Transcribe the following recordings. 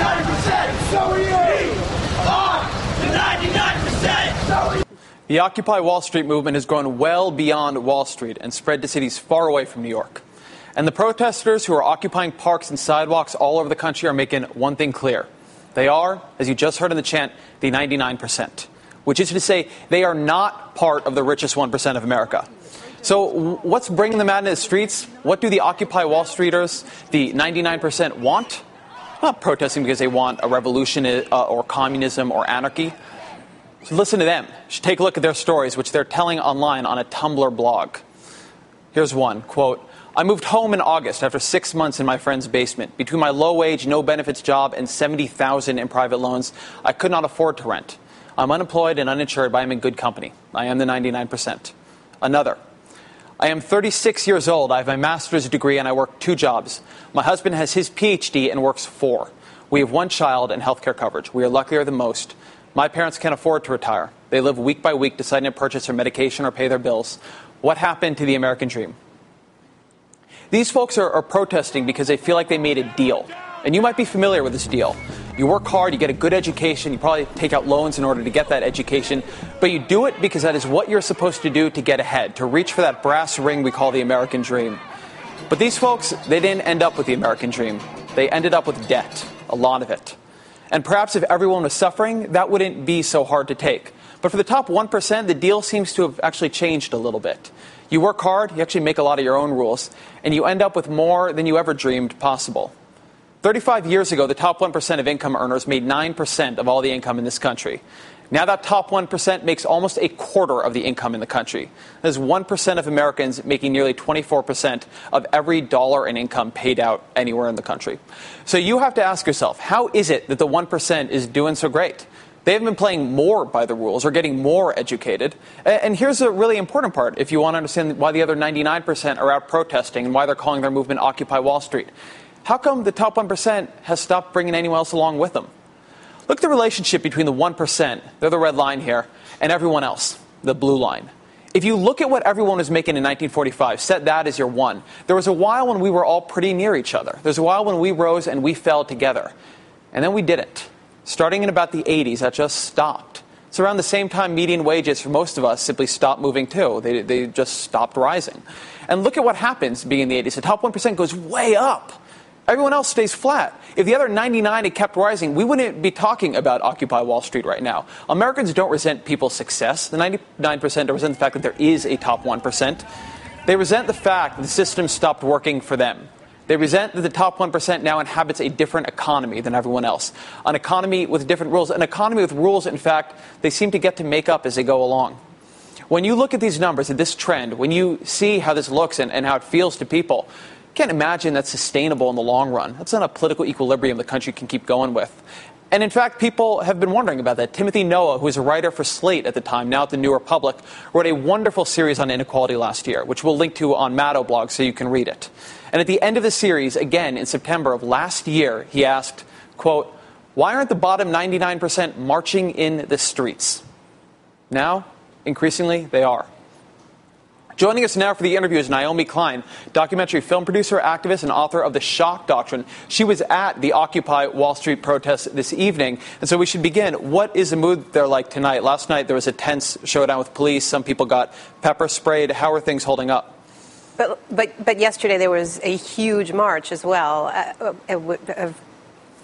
99%. So are you. We are the 99%. So are you. The Occupy Wall Street movement has grown well beyond Wall Street and spread to cities far away from New York. And the protesters who are occupying parks and sidewalks all over the country are making one thing clear. They are, as you just heard in the chant, the 99%, which is to say they are not part of the richest 1% of America. So what's bringing them out into the streets? What do the Occupy Wall Streeters, the 99%, want? Not protesting because they want a revolution or communism or anarchy. So listen to them. You should take a look at their stories, which they're telling online on a Tumblr blog. Here's one, quote, I moved home in August after 6 months in my friend's basement. Between my low-wage, no-benefits job and $70,000 in private loans, I could not afford to rent. I'm unemployed and uninsured, but I'm in good company. I am the 99%. Another. I am 36 years old. I have my master's degree and I work 2 jobs. My husband has his PhD and works 4. We have 1 child and health care coverage. We are luckier than most. My parents can't afford to retire. They live week by week deciding to purchase their medication or pay their bills. What happened to the American dream? These folks are protesting because they feel like they made a deal. And you might be familiar with this deal. You work hard, you get a good education, you probably take out loans in order to get that education, but you do it because that is what you're supposed to do to get ahead, to reach for that brass ring we call the American dream. But these folks, they didn't end up with the American dream. They ended up with debt, a lot of it. And perhaps if everyone was suffering, that wouldn't be so hard to take. But for the top 1%, the deal seems to have actually changed a little bit. You work hard, you actually make a lot of your own rules, and you end up with more than you ever dreamed possible. 35 years ago, the top 1% of income earners made 9% of all the income in this country. Now that top 1% makes almost a quarter of the income in the country. There's 1% of Americans making nearly 24% of every dollar in income paid out anywhere in the country. So you have to ask yourself, how is it that the 1% is doing so great? They haven't been playing more by the rules or getting more educated. And here's a really important part if you want to understand why the other 99% are out protesting and why they're calling their movement Occupy Wall Street. How come the top 1% has stopped bringing anyone else along with them? Look at the relationship between the 1%, they're the red line here, and everyone else, the blue line. If you look at what everyone was making in 1945, set that as your 1. There was a while when we were all pretty near each other. There's a while when we rose and we fell together. And then we didn't. Starting in about the 80s, that just stopped. It's around the same time median wages for most of us simply stopped moving too. They just stopped rising. And look at what happens beginning in the 80s. The top 1% goes way up. Everyone else stays flat. If the other 99 had kept rising, we wouldn't be talking about Occupy Wall Street right now. Americans don't resent people's success. The 99% don't resent the fact that there is a top 1%. They resent the fact that the system stopped working for them. They resent that the top 1% now inhabits a different economy than everyone else. An economy with different rules. An economy with rules, in fact, they seem to get to make up as they go along. When you look at these numbers, at this trend, when you see how this looks and how it feels to people, you can't imagine that's sustainable in the long run. That's not a political equilibrium the country can keep going with. And in fact, people have been wondering about that. Timothy Noah, who was a writer for Slate at the time, now at the New Republic, wrote a wonderful series on inequality last year, which we'll link to on Maddo blog so you can read it. And at the end of the series, again, in September of last year, he asked, quote, why aren't the bottom 99% marching in the streets? Now, increasingly, they are. Joining us now for the interview is Naomi Klein, documentary film producer, activist, and author of The Shock Doctrine. She was at the Occupy Wall Street protests this evening, and so we should begin. What is the mood there like tonight? Last night there was a tense showdown with police. Some people got pepper sprayed. How are things holding up? But yesterday there was a huge march as well. Of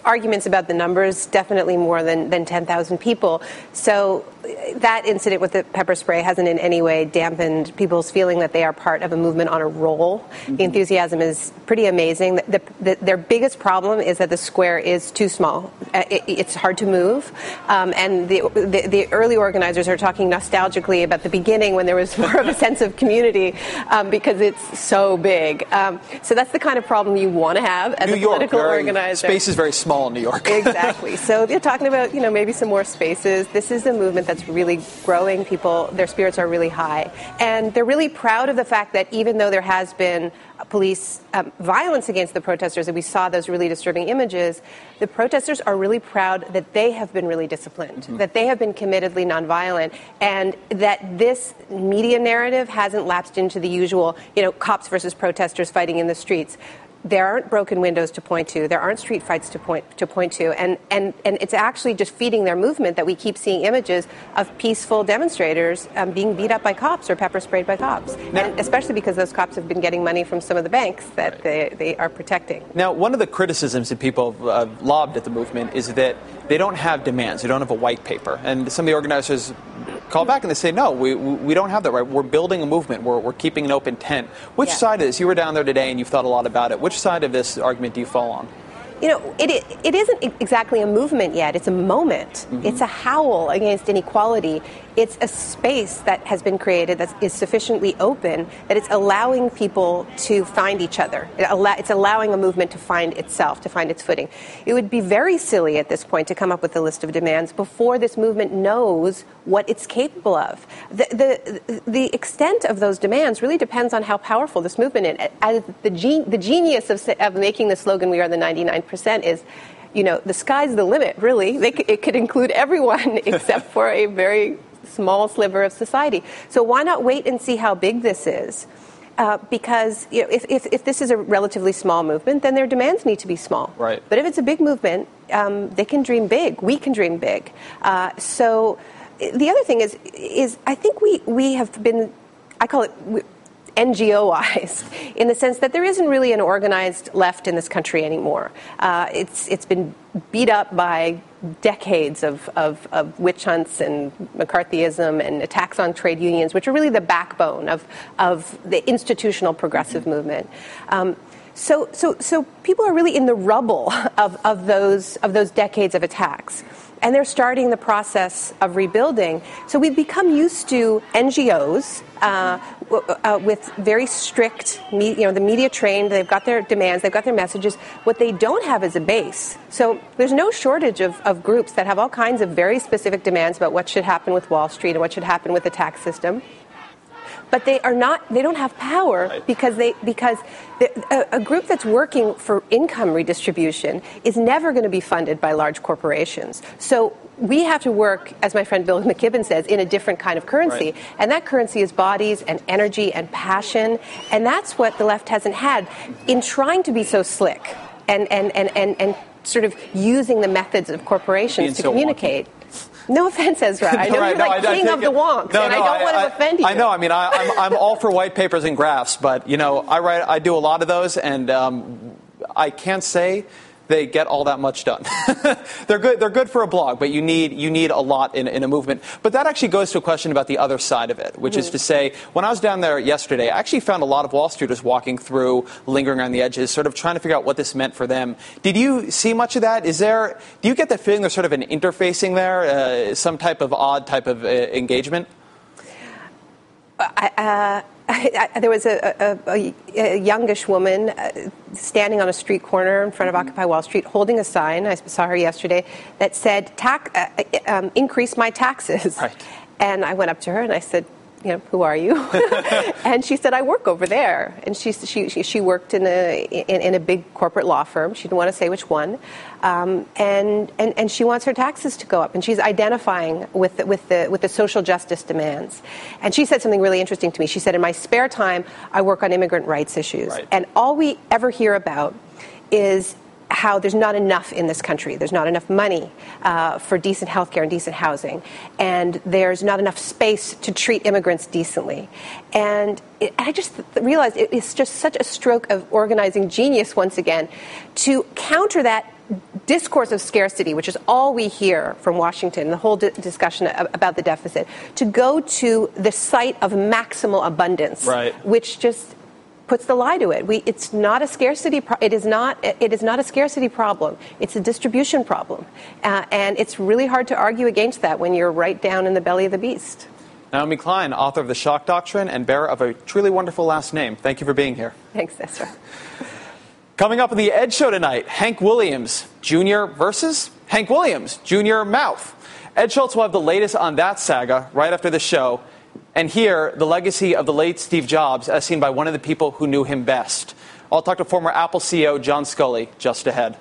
arguments about the numbers, definitely more than 10,000 people. So that incident with the pepper spray hasn't in any way dampened people's feeling that they are part of a movement on a roll. Mm-hmm. The enthusiasm is pretty amazing. Their biggest problem is that the square is too small. It's hard to move. And the early organizers are talking nostalgically about the beginning when there was more of a sense of community because it's so big. So that's the kind of problem you want to have as a political organizer. Space is very small in New York. Exactly. So they're talking about, maybe some more spaces. This is a movement that's really growing. People, their spirits are really high. And they're really proud of the fact that even though there has been police violence against the protesters, and we saw those really disturbing images, the protesters are really proud that they have been really disciplined, mm-hmm. that they have been committedly nonviolent, and that this media narrative hasn't lapsed into the usual, cops versus protesters fighting in the streets. there aren't broken windows to point to. There aren't street fights to point to. And it's actually just feeding their movement that we keep seeing images of peaceful demonstrators being beat up by cops or pepper sprayed by cops. Now, and especially because those cops have been getting money from some of the banks that they are protecting. Now, one of the criticisms that people have lobbed at the movement is that they don't have demands. They don't have a white paper. And some of the organizers call back and they say, no, we don't have that right. We're building a movement. We're keeping an open tent. Which side of this? You were down there today and you've thought a lot about it. Which side of this argument do you fall on? You know, it isn't exactly a movement yet. It's a moment. Mm-hmm. It's a howl against inequality. It's a space that has been created that is sufficiently open that it's allowing people to find each other. It's allowing a movement to find itself, to find its footing. It would be very silly at this point to come up with a list of demands before this movement knows what it's capable of. The extent of those demands really depends on how powerful this movement is. As the genius of making the slogan, "We are the 99%," is, you know, the sky's the limit, really. It could include everyone except for a very small sliver of society. So why not wait and see how big this is? Because you know, if this is a relatively small movement, then their demands need to be small. Right. But if it's a big movement, they can dream big. We can dream big. So the other thing is I think we have been, I call it NGO-ized, in the sense that there isn't really an organized left in this country anymore. It's been beat up by decades of witch hunts and McCarthyism and attacks on trade unions, which are really the backbone of the institutional progressive movement. So people are really in the rubble of those decades of attacks. And they're starting the process of rebuilding. So we've become used to NGOs with very strict, the media trained. They've got their demands. They've got their messages. What they don't have is a base. So there's no shortage of groups that have all kinds of very specific demands about what should happen with Wall Street and what should happen with the tax system. But they don't have power. Right. because a group that's working for income redistribution is never going to be funded by large corporations. So we have to work, as my friend Bill McKibben says, in a different kind of currency. Right. And that currency is bodies and energy and passion. And that's what the left hasn't had in trying to be so slick and sort of using the methods of corporations to communicate. Wonky. No offense, Ezra. I know you're like king of the wonks, and I don't want to offend you. I know. I mean, I'm all for white papers and graphs, but, you know, I do a lot of those, and I can't say they get all that much done. They're good for a blog, but you need a lot in a movement. But that actually goes to a question about the other side of it, which is to say, when I was down there yesterday, I actually found a lot of Wall Streeters walking through, lingering on the edges, sort of trying to figure out what this meant for them. Did you see much of that? Do you get the feeling there's sort of an interfacing there, some type of odd type of engagement? There was a youngish woman standing on a street corner in front of Occupy Wall Street holding a sign, I saw her yesterday, that said, increase my taxes. Right. And I went up to her and I said, you know, who are you? And she said, I work over there. And she worked in a big corporate law firm. She didn't want to say which one. And she wants her taxes to go up. And she's identifying with the social justice demands. And she said something really interesting to me. She said, in my spare time, I work on immigrant rights issues. Right. And all we ever hear about is how there's not enough in this country. There's not enough money for decent health care and decent housing. And there's not enough space to treat immigrants decently. And I just realized it's just such a stroke of organizing genius once again to counter that discourse of scarcity, which is all we hear from Washington, the whole discussion about the deficit, to go to the site of maximal abundance, right, which just puts the lie to it. It's not a scarcity. It is not a scarcity problem. It's a distribution problem, and it's really hard to argue against that when you're right down in the belly of the beast. Naomi Klein, author of The Shock Doctrine and bearer of a truly wonderful last name. Thank you for being here. Thanks, Ezra. Coming up on the Ed Show tonight, Hank Williams Jr. versus Hank Williams Jr. Mouth. Ed Schultz will have the latest on that saga right after the show. And here, the legacy of the late Steve Jobs as seen by one of the people who knew him best. I'll talk to former Apple CEO John Sculley just ahead.